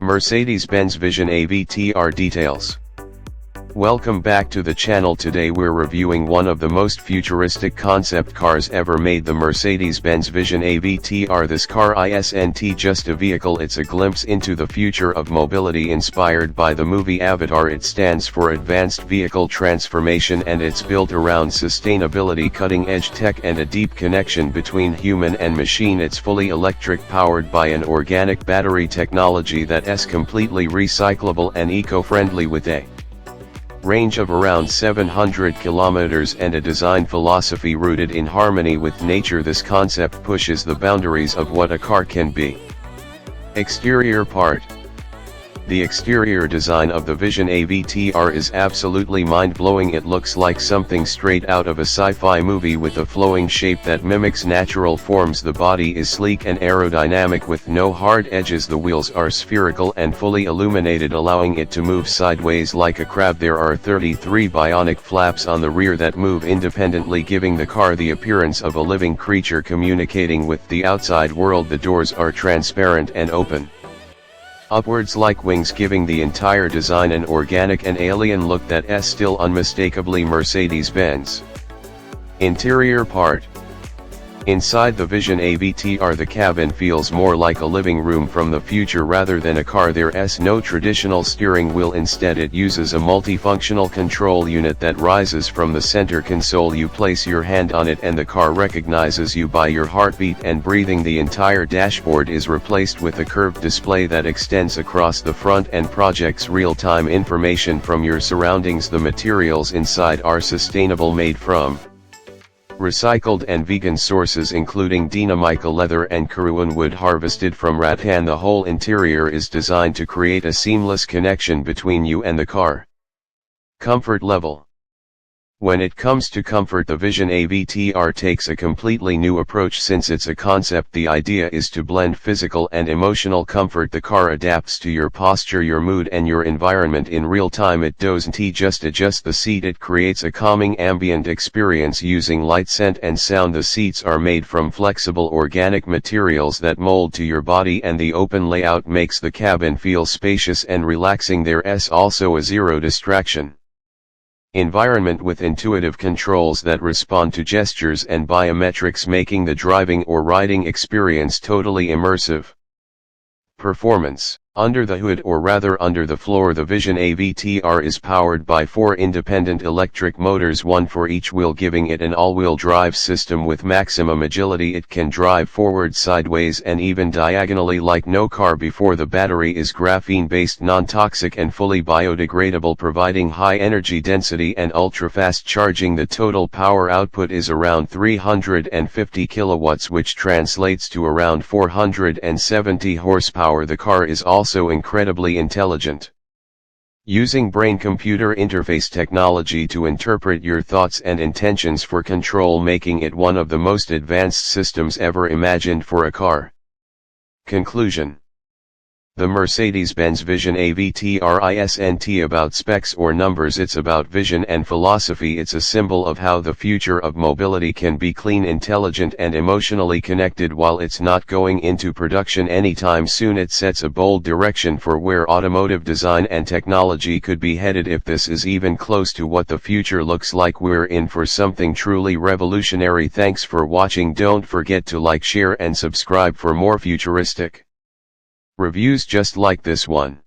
Mercedes-Benz Vision AVTR details. Welcome back to the channel. Today we're reviewing one of the most futuristic concept cars ever made, the Mercedes-Benz Vision AVTR. This car isn't just a vehicle, it's a glimpse into the future of mobility inspired by the movie Avatar. It stands for Advanced Vehicle Transformation and it's built around sustainability, cutting-edge tech and a deep connection between human and machine. It's fully electric, powered by an organic battery technology that's completely recyclable and eco-friendly, with a range of around 700 kilometers and a design philosophy rooted in harmony with nature. This concept pushes the boundaries of what a car can be. Exterior part. The exterior design of the Vision AVTR is absolutely mind-blowing. It looks like something straight out of a sci-fi movie, with a flowing shape that mimics natural forms. The body is sleek and aerodynamic with no hard edges. The wheels are spherical and fully illuminated, allowing it to move sideways like a crab. There are 33 bionic flaps on the rear that move independently, giving the car the appearance of a living creature communicating with the outside world. The doors are transparent and open upwards like wings, giving the entire design an organic and alien look that's still unmistakably Mercedes-Benz. Interior part. Inside the Vision AVTR, the cabin feels more like a living room from the future rather than a car. There's no traditional steering wheel, instead it uses a multifunctional control unit that rises from the center console. You place your hand on it and the car recognizes you by your heartbeat and breathing. The entire dashboard is replaced with a curved display that extends across the front and projects real-time information from your surroundings. The materials inside are sustainable, made from recycled and vegan sources, including Dinamica leather and Korowan wood harvested from rattan. The whole interior is designed to create a seamless connection between you and the car. Comfort level. When it comes to comfort, the Vision AVTR takes a completely new approach. Since it's a concept, the idea is to blend physical and emotional comfort. The car adapts to your posture, your mood and your environment in real time. It doesn't just adjust the seat, it creates a calming ambient experience using light, scent and sound. The seats are made from flexible organic materials that mold to your body, and the open layout makes the cabin feel spacious and relaxing. There's also a zero distraction environment with intuitive controls that respond to gestures and biometrics, making the driving or riding experience totally immersive. Performance. Under the hood, or rather under the floor, the Vision AVTR is powered by 4 independent electric motors, one for each wheel, giving it an all-wheel drive system with maximum agility. It can drive forward, sideways and even diagonally like no car before. The battery is graphene-based, non-toxic and fully biodegradable, providing high energy density and ultra-fast charging. The total power output is around 350 kilowatts, which translates to around 470 horsepower. The car is also incredibly intelligent, using brain-computer interface technology to interpret your thoughts and intentions for control, making it one of the most advanced systems ever imagined for a car. Conclusion. The Mercedes-Benz Vision AVTR isn't about specs or numbers, it's about vision and philosophy. It's a symbol of how the future of mobility can be clean, intelligent and emotionally connected. While it's not going into production anytime soon, it sets a bold direction for where automotive design and technology could be headed. If this is even close to what the future looks like, we're in for something truly revolutionary. Thanks for watching. Don't forget to like, share and subscribe for more futuristic reviews just like this one.